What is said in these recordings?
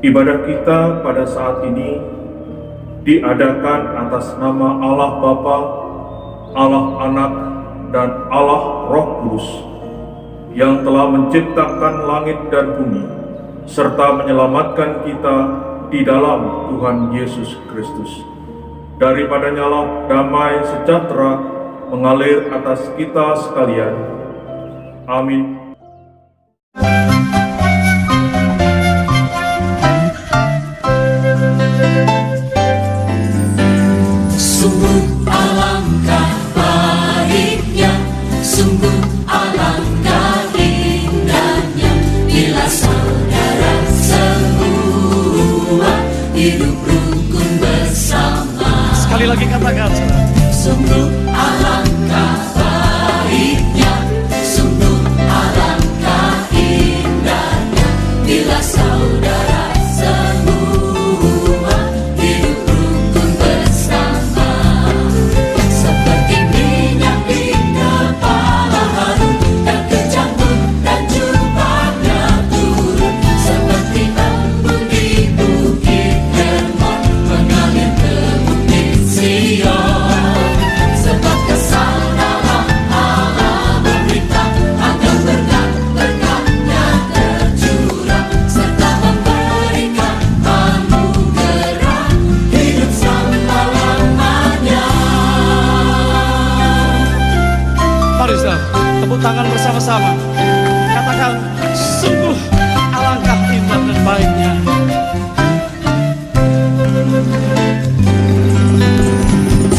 Ibadah kita pada saat ini diadakan atas nama Allah Bapa, Allah Anak, dan Allah Roh Kudus yang telah menciptakan langit dan bumi serta menyelamatkan kita di dalam Tuhan Yesus Kristus. Daripadanya lah damai sejahtera mengalir atas kita sekalian. Amin. Sungguh alangkah baiknya, sungguh alangkah indahnya, bila saudara semua hidup rukun bersama. Sekali lagi katakan, sungguh alangkah baiknya, sungguh alangkah indahnya, bila saudara semua hidup rukun bersama. Seperti minyak di kepala Harun yang kecambuk dan jubahnya turun, seperti embun di bukit Hermon mengalir ke bukit Sion. Sebab kesadaran Allah memerintah agar berkat-berkatnya tercurah, serta memberikan anugerah hidup selama-lamanya. mari saudara, tepuk tangan bersama-sama. Katakan, sungguh alangkah indah dan baiknya.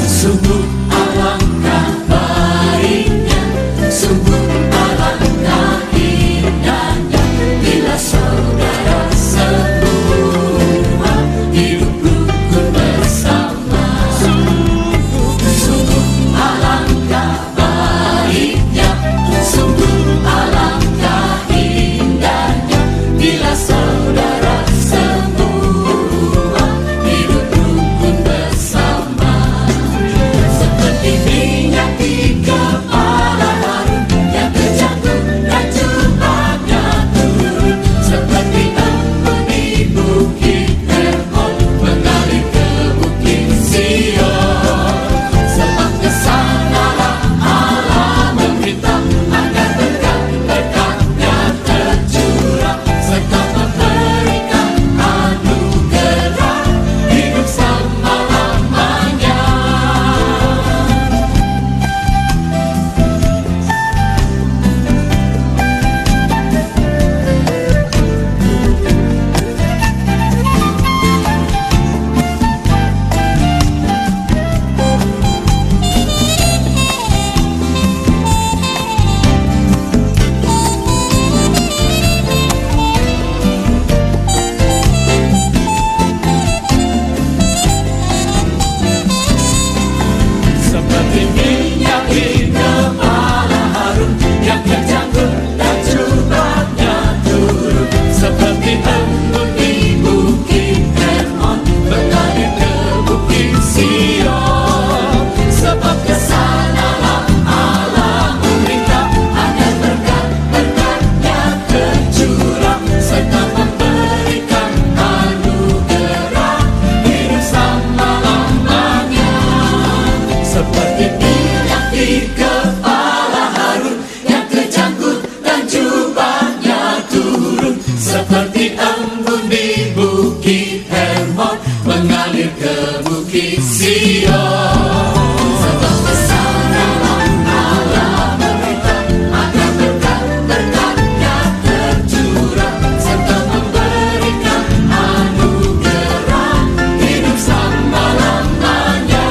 Sungguh alangkah baiknya, sungguh alangkah indahnya, bila saudara semua hidup rukun bersama. Sungguh alangkah baiknya, sungguh alangkah indahnya, bila saudara semua hidup rukun bersama. Seperti minyak di kepala Harun yang kecambuk dan jubahnya turun, seperti embun di bukit Hermon mengalir ke bukit Sion. Sebab kesanalah Allah memerintah agar berkat-berkatnya tercurah, serta memberikan anugerah hidup selama-lamanya. Seperti minyak di kepala Harun yang kecambuk dan jubahnya turun, seperti embun di bukit Hermon mengalir ke bukit Sion. Sebab kesanalah Allah memerintah agar berkat-berkatnya tercurah, serta memberikan anugerah hidup selama-lamanya. Seperti minyak di kepala Harun yang kecangkut dan jubahnya turun, seperti embun di bukit Hermon mengalir ke bukit Sion. Sebab kesanalah Allah memerintah agar berkat-berkatnya tercurah, serta memberikan anugerah hidup selama-lamanya.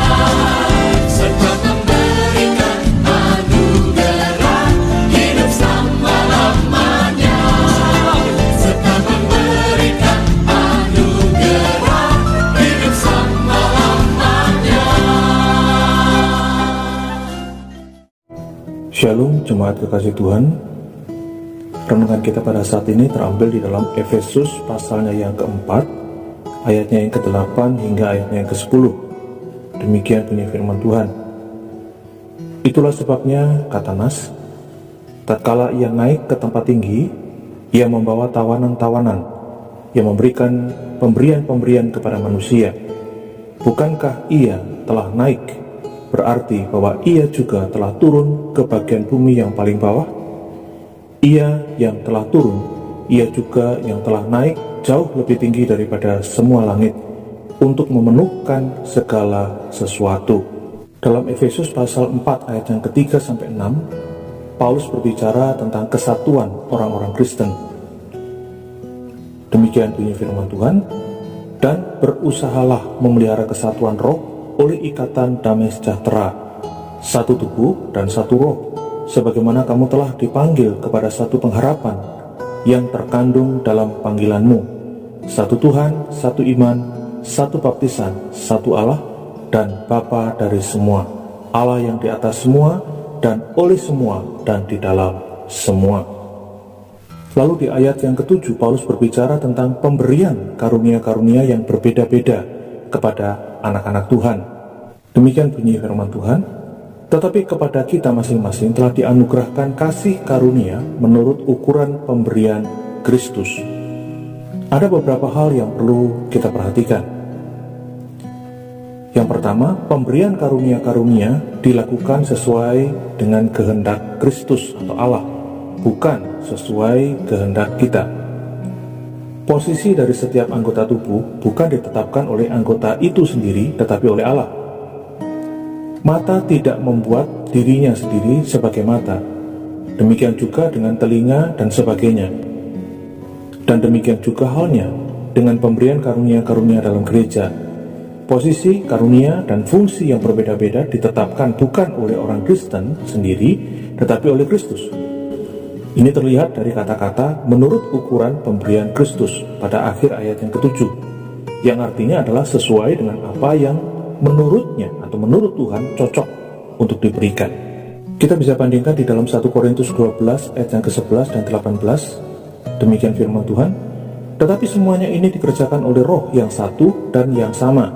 Serta memberikan anugerah hidup selama-lamanya. Serta memberikan anugerah hidup selama-lamanya. Shalom jemaat kekasih Tuhan. Renungan kita pada saat ini terambil di dalam Efesus pasalnya yang keempat, ayatnya yang ke-8 hingga ayatnya yang ke-10. Demikian bunyi firman Tuhan. Itulah sebabnya, kata Nas, tatkala ia naik ke tempat tinggi, ia membawa tawanan-tawanan yang memberikan pemberian-pemberian kepada manusia. Bukankah ia telah naik, berarti bahwa ia juga telah turun ke bagian bumi yang paling bawah? Ia yang telah turun, ia juga yang telah naik jauh lebih tinggi daripada semua langit untuk memenuhkan segala sesuatu. Dalam Efesus pasal 4 ayat yang ketiga sampai 6, Paulus berbicara tentang kesatuan orang-orang Kristen. Demikian bunyi firman Tuhan, dan berusahalah memelihara kesatuan roh oleh ikatan damai sejahtera, satu tubuh dan satu roh, sebagaimana kamu telah dipanggil kepada satu pengharapan yang terkandung dalam panggilanmu, satu Tuhan, satu iman, satu baptisan, satu Allah dan Bapa dari semua, Allah yang di atas semua dan oleh semua dan di dalam semua. Lalu di ayat yang ke-7 Paulus berbicara tentang pemberian karunia-karunia yang berbeda-beda kepada anak-anak Tuhan. Demikian bunyi firman Tuhan, tetapi kepada kita masing-masing telah dianugerahkan kasih karunia menurut ukuran pemberian Kristus. Ada beberapa hal yang perlu kita perhatikan. Yang pertama, pemberian karunia-karunia dilakukan sesuai dengan kehendak Kristus atau Allah, bukan sesuai kehendak kita. Posisi dari setiap anggota tubuh bukan ditetapkan oleh anggota itu sendiri, tetapi oleh Allah. Mata tidak membuat dirinya sendiri sebagai mata. Demikian juga dengan telinga dan sebagainya. Dan demikian juga halnya dengan pemberian karunia-karunia dalam gereja. Posisi, karunia, dan fungsi yang berbeda-beda ditetapkan bukan oleh orang Kristen sendiri, tetapi oleh Kristus. Ini terlihat dari kata-kata menurut ukuran pemberian Kristus pada akhir ayat yang ke-7, yang artinya adalah sesuai dengan apa yang menurutnya atau menurut Tuhan cocok untuk diberikan. Kita bisa bandingkan di dalam 1 Korintus 12 ayat yang ke-11 dan 18. Demikian firman Tuhan, tetapi semuanya ini dikerjakan oleh Roh yang satu dan yang sama,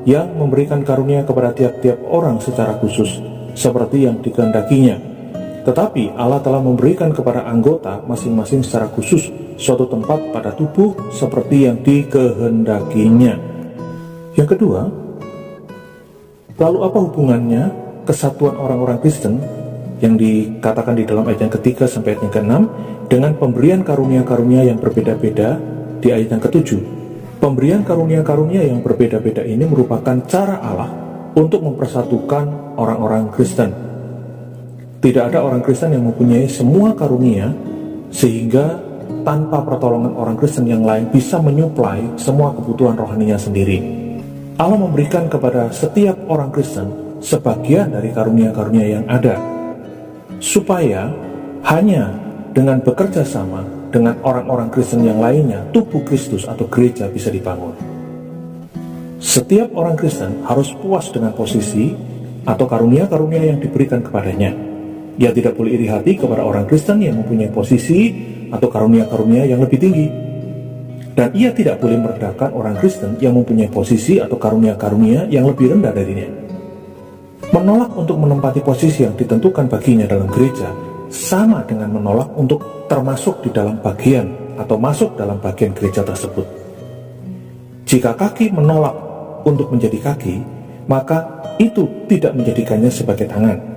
yang memberikan karunia kepada tiap-tiap orang secara khusus, seperti yang dikehendakinya. Tetapi Allah telah memberikan kepada anggota masing-masing secara khusus suatu tempat pada tubuh seperti yang dikehendakinya. Yang kedua, lalu apa hubungannya kesatuan orang-orang Kristen yang dikatakan di dalam ayat yang ketiga sampai ayat yang ke-6 dengan pemberian karunia-karunia yang berbeda-beda di ayat yang ke-7? Pemberian karunia-karunia yang berbeda-beda ini merupakan cara Allah untuk mempersatukan orang-orang Kristen. Tidak ada orang Kristen yang mempunyai semua karunia sehingga tanpa pertolongan orang Kristen yang lain bisa menyuplai semua kebutuhan rohaninya sendiri. Allah memberikan kepada setiap orang Kristen sebagian dari karunia-karunia yang ada, supaya hanya dengan bekerja sama dengan orang-orang Kristen yang lainnya, tubuh Kristus atau gereja bisa dibangun. Setiap orang Kristen harus puas dengan posisi atau karunia-karunia yang diberikan kepadanya. Dia tidak boleh iri hati kepada orang Kristen yang mempunyai posisi atau karunia-karunia yang lebih tinggi. Dan ia tidak boleh merendahkan orang Kristen yang mempunyai posisi atau karunia-karunia yang lebih rendah darinya. Menolak untuk menempati posisi yang ditentukan baginya dalam gereja sama dengan menolak untuk termasuk di dalam bagian atau masuk dalam bagian gereja tersebut. Jika kaki menolak untuk menjadi kaki, maka itu tidak menjadikannya sebagai tangan.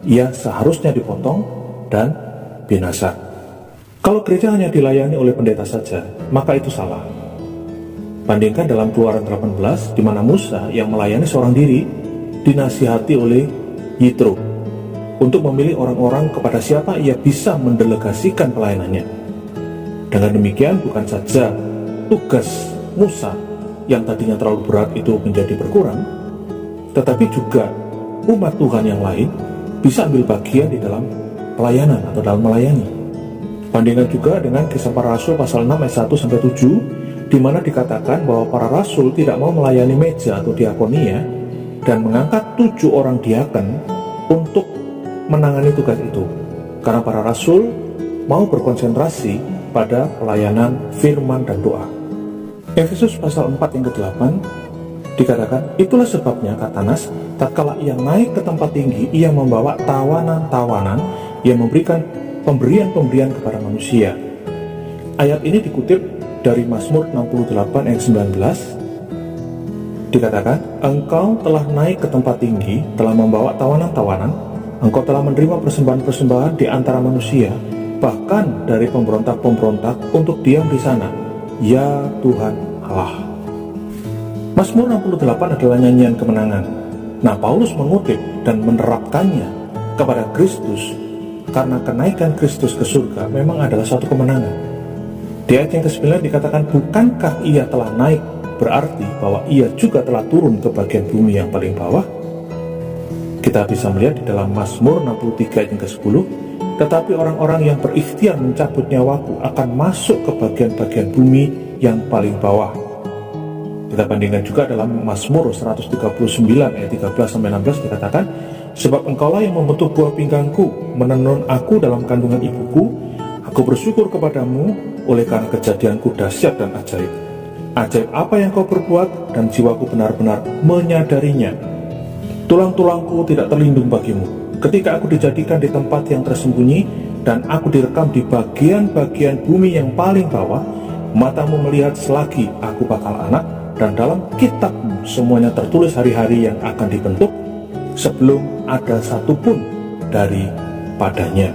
Ia seharusnya dipotong dan binasa. Kalau gereja hanya dilayani oleh pendeta saja, maka itu salah. Bandingkan dalam Keluaran 18, di mana Musa yang melayani seorang diri dinasihati oleh Yitro untuk memilih orang-orang kepada siapa ia bisa mendelegasikan pelayanannya. Dengan demikian, bukan saja tugas Musa yang tadinya terlalu berat itu menjadi berkurang, tetapi juga umat Tuhan yang lain bisa ambil bagian di dalam pelayanan atau dalam melayani. Bandingkan juga dengan Kisah Para Rasul pasal 6 ayat 1-7, di mana dikatakan bahwa para rasul tidak mau melayani meja atau diakonia dan mengangkat 7 orang diaken untuk menangani tugas itu, karena para rasul mau berkonsentrasi pada pelayanan firman dan doa. Efesus pasal 4 yang ke-8 dikatakan, itulah sebabnya kata Nas, tatkala ia naik ke tempat tinggi, ia membawa tawanan-tawanan yang memberikan pemberian-pemberian kepada manusia. Ayat ini dikutip dari Mazmur 68 ayat 19 dikatakan, "Engkau telah naik ke tempat tinggi, telah membawa tawanan-tawanan, engkau telah menerima persembahan-persembahan di antara manusia, bahkan dari pemberontak-pemberontak untuk diam di sana, ya Tuhan Allah." Mazmur 68 adalah nyanyian kemenangan. Nah, Paulus mengutip dan menerapkannya kepada Kristus karena kenaikan Kristus ke surga memang adalah suatu kemenangan. Di ayat yang ke-9 dikatakan, "Bukankah ia telah naik, berarti bahwa ia juga telah turun ke bagian bumi yang paling bawah?" Kita bisa melihat di dalam Mazmur 63 ayat yang ke-10, "Tetapi orang-orang yang berikhtiar mencabut nyawaku akan masuk ke bagian-bagian bumi yang paling bawah." Kita bandingkan juga dalam Mazmur 139 ayat 13-16 dikatakan, "Sebab engkaulah yang membentuk buah pinggangku, menenun aku dalam kandungan ibuku. Aku bersyukur kepadamu oleh karena kejadianku dahsyat dan ajaib. Ajaib apa yang kau perbuat, dan jiwaku benar-benar menyadarinya. Tulang-tulangku tidak terlindung bagimu. Ketika aku dijadikan di tempat yang tersembunyi, dan aku direkam di bagian-bagian bumi yang paling bawah, matamu melihat selagi aku bakal anak, dan dalam kitabmu semuanya tertulis hari-hari yang akan dibentuk, sebelum ada satupun daripadanya."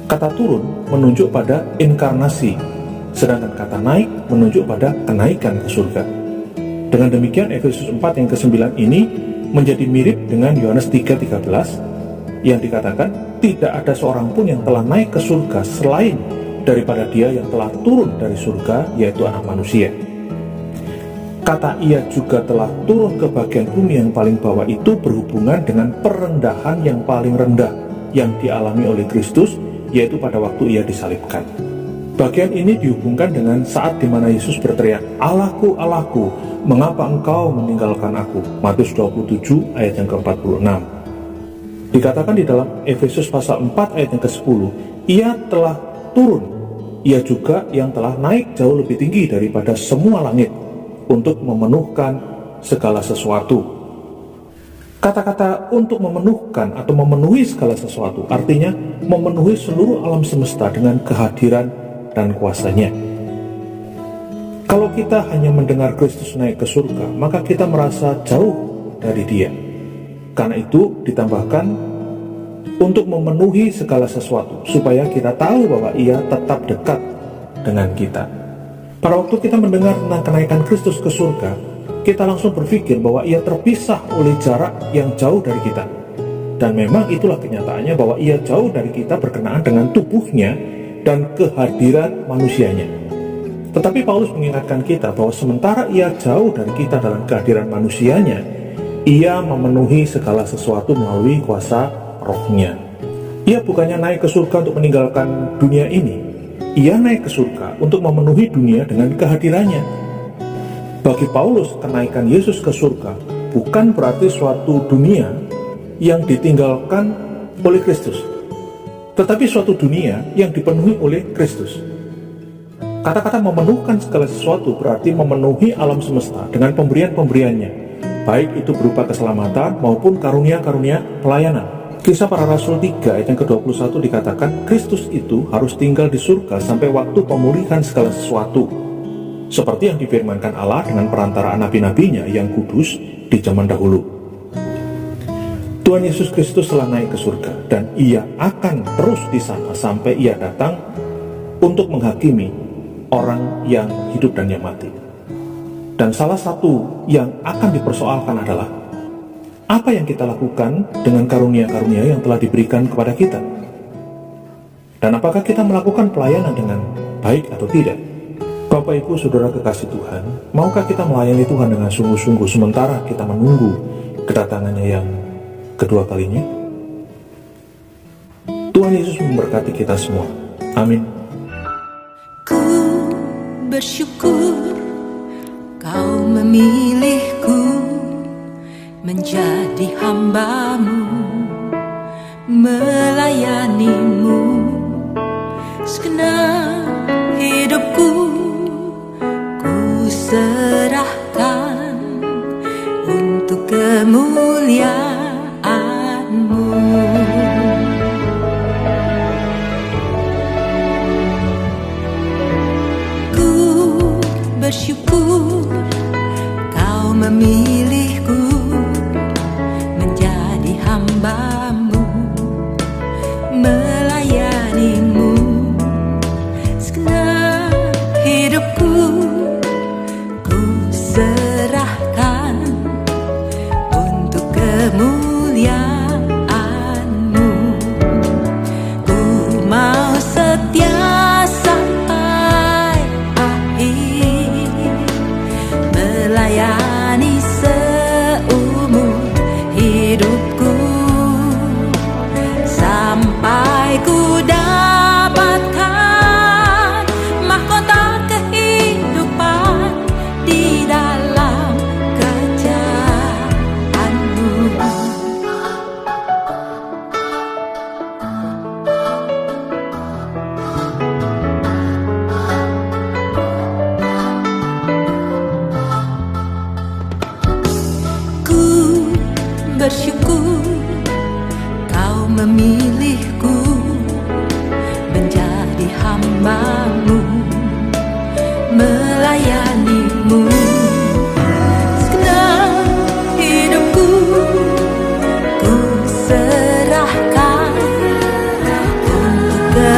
Kata turun menunjuk pada inkarnasi, sedangkan kata naik menunjuk pada kenaikan ke surga. Dengan demikian Efesus 4 yang ke-9 ini menjadi mirip dengan Yohanes 3:13 yang dikatakan, "Tidak ada seorang pun yang telah naik ke surga selain daripada Dia yang telah turun dari surga, yaitu Anak Manusia." Kata "ia juga telah turun ke bagian bumi yang paling bawah" itu berhubungan dengan perendahan yang paling rendah yang dialami oleh Kristus, yaitu pada waktu ia disalibkan. Bagian ini dihubungkan dengan saat di mana Yesus berteriak, "Allahku, Allahku, mengapa engkau meninggalkan aku?" Matius 27 ayat yang ke-46. Dikatakan di dalam Efesus pasal 4 ayat yang ke-10, "Ia telah turun, ia juga yang telah naik jauh lebih tinggi daripada semua langit, untuk memenuhkan segala sesuatu." Kata-kata "untuk memenuhkan" atau memenuhi segala sesuatu artinya memenuhi seluruh alam semesta dengan kehadiran dan kuasanya. Kalau kita hanya mendengar Kristus naik ke surga, maka kita merasa jauh dari Dia. Karena itu ditambahkan untuk memenuhi segala sesuatu, supaya kita tahu bahwa Ia tetap dekat dengan kita. Pada waktu kita mendengar tentang kenaikan Kristus ke surga, kita langsung berpikir bahwa Ia terpisah oleh jarak yang jauh dari kita. Dan memang itulah kenyataannya, bahwa Ia jauh dari kita berkenaan dengan tubuhnya dan kehadiran manusianya. Tetapi Paulus mengingatkan kita bahwa sementara Ia jauh dari kita dalam kehadiran manusianya, Ia memenuhi segala sesuatu melalui kuasa Roh-Nya. Ia bukannya naik ke surga untuk meninggalkan dunia ini. Ia naik ke surga untuk memenuhi dunia dengan kehadirannya. Bagi Paulus, kenaikan Yesus ke surga bukan berarti suatu dunia yang ditinggalkan oleh Kristus, tetapi suatu dunia yang dipenuhi oleh Kristus. Kata-kata memenuhkan segala sesuatu berarti memenuhi alam semesta dengan pemberian-pemberiannya, baik itu berupa keselamatan maupun karunia-karunia pelayanan. Kisah Para Rasul 3 ayat yang ke-21 dikatakan, Kristus itu harus tinggal di surga sampai waktu pemulihan segala sesuatu, seperti yang difirmankan Allah dengan perantaraan nabi-nabinya yang kudus di zaman dahulu. Tuhan Yesus Kristus telah naik ke surga, dan Ia akan terus di sana sampai Ia datang untuk menghakimi orang yang hidup dan yang mati. Dan salah satu yang akan dipersoalkan adalah apa yang kita lakukan dengan karunia-karunia yang telah diberikan kepada kita, dan apakah kita melakukan pelayanan dengan baik atau tidak. Bapak Ibu Saudara kekasih Tuhan, maukah kita melayani Tuhan dengan sungguh-sungguh sementara kita menunggu kedatangannya yang kedua kalinya? Tuhan Yesus memberkati kita semua. Amin. Ku bersyukur Kau memilihku menjadi hamba-Mu, melayani-Mu. Segenap hidupku ku serahkan untuk kemuliaan-Mu. Ku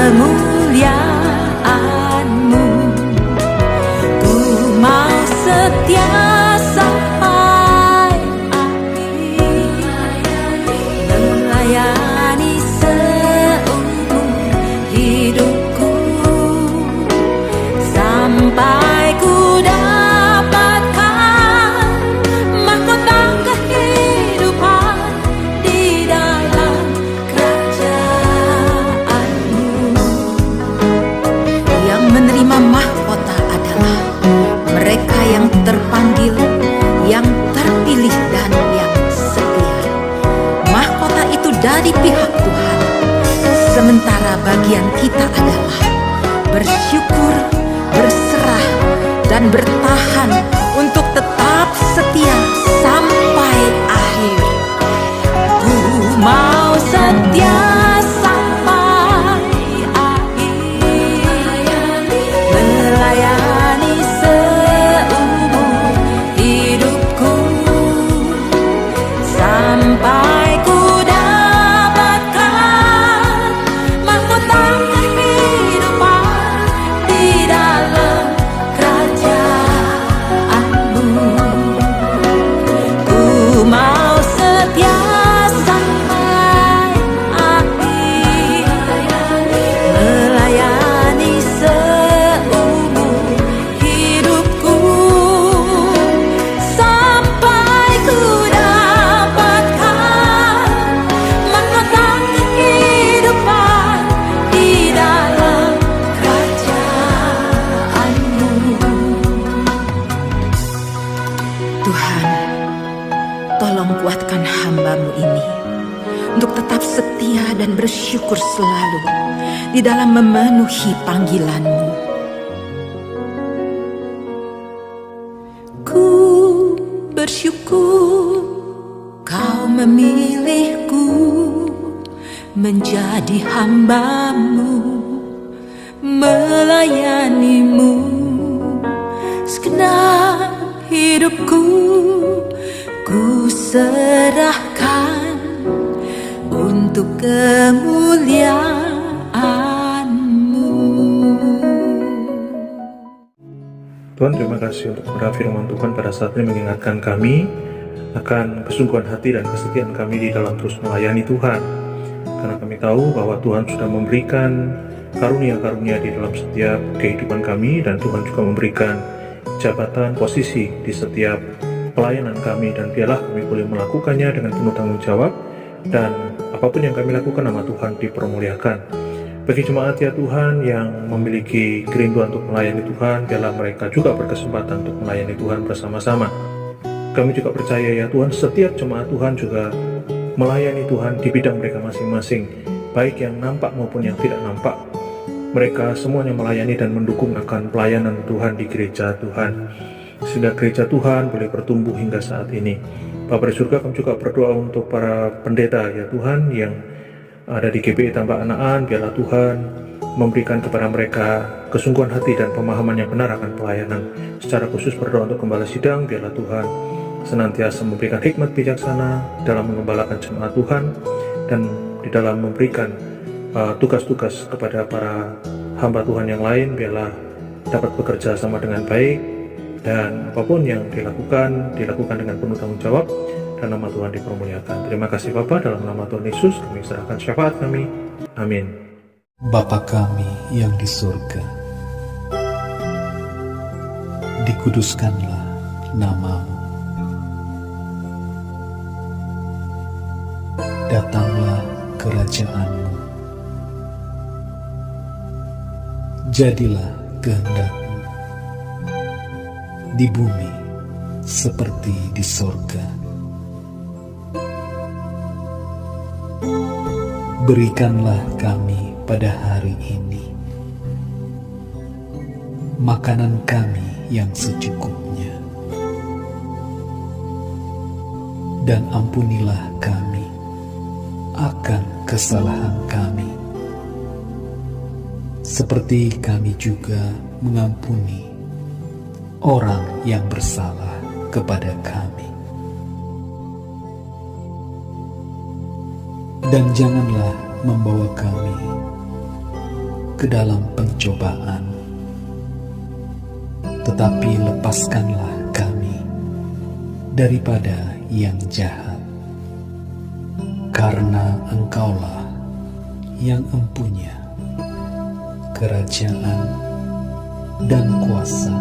kemuliaan-Mu. Ku mau setia sampai akhir, melayani seumur hidupku, sampai ku dapatkan mahkota kehidupan di dalam kerajaan-Mu. Yang menerima mahkota adalah mereka yang terpanggil, yang terpilih, dan yang setia. Mahkota itu dari pihak Tuhan, sementara bagian kita adalah bersyukur, berserah, dan bertahan untuk tetap setia sampai akhir. Ku mau setia sampai akhir, melayani seumur hidupku, sampai ku dapatkan mahkota kehidupan di dalam kerajaan-Mu. Ku mau setia sampai akhir, melayani seumur hidupku, sampai ku dapatkan mahkota kehidupan di dalam kerajaan-Mu. Tuhan, tolong kuatkan hamba-Mu ini untuk tetap setia dan bersyukur selalu di dalam memenuhi panggilan-Mu. Ku bersyukur Kau memilihku menjadi hamba-Mu, melayani-Mu. Segenap hidupku ku serahkan untuk kemuliaan-Mu. Tuhan, terima kasih untuk kebenaran firman Tuhan pada saat ini mengingatkan kami akan kesungguhan hati dan kesetiaan kami di dalam terus melayani Tuhan. Karena kami tahu bahwa Tuhan sudah memberikan karunia-karunia di dalam setiap kehidupan kami, dan Tuhan juga memberikan jabatan, posisi di setiap pelayanan kami, dan biarlah kami boleh melakukannya dengan penuh tanggung jawab, dan apapun yang kami lakukan nama Tuhan dipermuliakan. Bagi jemaat ya Tuhan yang memiliki kerinduan untuk melayani Tuhan, biarlah mereka juga berkesempatan untuk melayani Tuhan bersama-sama. Kami juga percaya ya Tuhan, setiap jemaat Tuhan juga melayani Tuhan di bidang mereka masing-masing, baik yang nampak maupun yang tidak nampak. Mereka semuanya melayani dan mendukung akan pelayanan Tuhan di gereja Tuhan, sehingga gereja Tuhan boleh bertumbuh hingga saat ini. Bapa di surga, kami juga berdoa untuk para pendeta ya Tuhan yang ada di GPI Tambak Anaan. Biarlah Tuhan memberikan kepada mereka kesungguhan hati dan pemahaman yang benar akan pelayanan. Secara khusus berdoa untuk gembala sidang, biarlah Tuhan senantiasa memberikan hikmat bijaksana dalam mengembalakan jemaat Tuhan, dan di dalam memberikan tugas-tugas kepada para hamba Tuhan yang lain, biarlah dapat bekerja sama dengan baik, dan apapun yang dilakukan dengan penuh tanggung jawab, dan nama Tuhan dipermuliakan. Terima kasih Bapa, dalam nama Tuhan Yesus kami serahkan syafaat kami. Amin. Bapa kami yang di surga, dikuduskanlah nama-Mu. Datanglah kerajaan-Mu. Jadilah kehendak-Mu di bumi seperti di sorga. Berikanlah kami pada hari ini makanan kami yang secukupnya, dan ampunilah kami akan kesalahan kami, seperti kami juga mengampuni orang yang bersalah kepada kami. Dan janganlah membawa kami ke dalam pencobaan, tetapi lepaskanlah kami daripada yang jahat, karena Engkaulah yang empunya kerajaan dan kuasa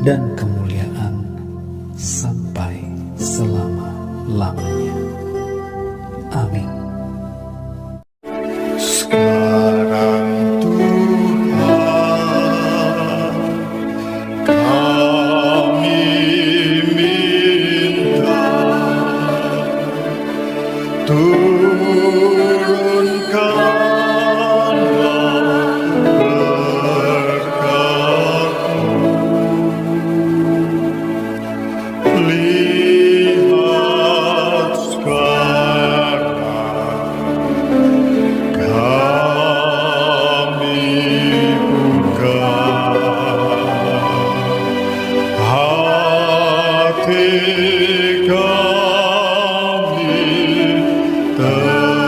dan kemuliaan sampai selama-lamanya. Amin. Sekarang Tuhan, kami minta turunkanlah berkat-Mu. Lihat sekarang kami buka hati kami tempat.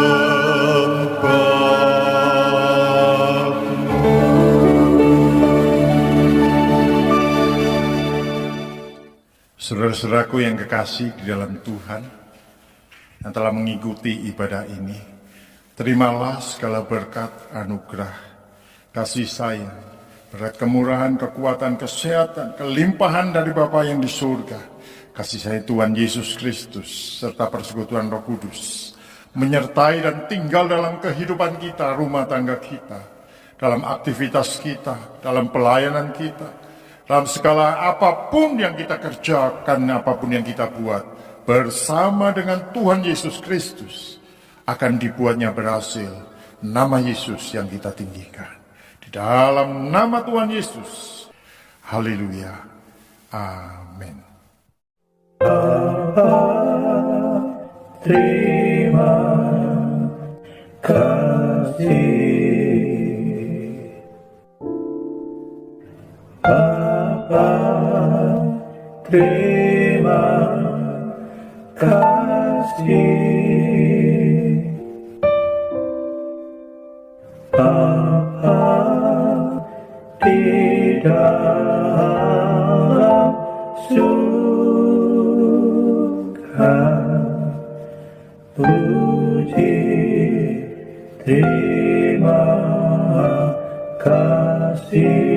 Saudara-saudaraku yang kekasih di dalam Tuhan, yang telah mengikuti ibadah ini, terimalah segala berkat, anugerah, kasih sayang, berkat kemurahan, kekuatan, kesehatan, kelimpahan dari Bapa yang di surga, kasih sayang Tuhan Yesus Kristus, serta persekutuan Roh Kudus, menyertai dan tinggal dalam kehidupan kita, rumah tangga kita, dalam aktivitas kita, dalam pelayanan kita, dalam segala apapun yang kita kerjakan, apapun yang kita buat, bersama dengan Tuhan Yesus Kristus, akan dibuatnya berhasil. Nama Yesus yang kita tinggikan. Di dalam nama Tuhan Yesus. Haleluya. Amin. Terima kasih Bapa, terima kasih Bapa di dalam surga. Puji, terima kasih.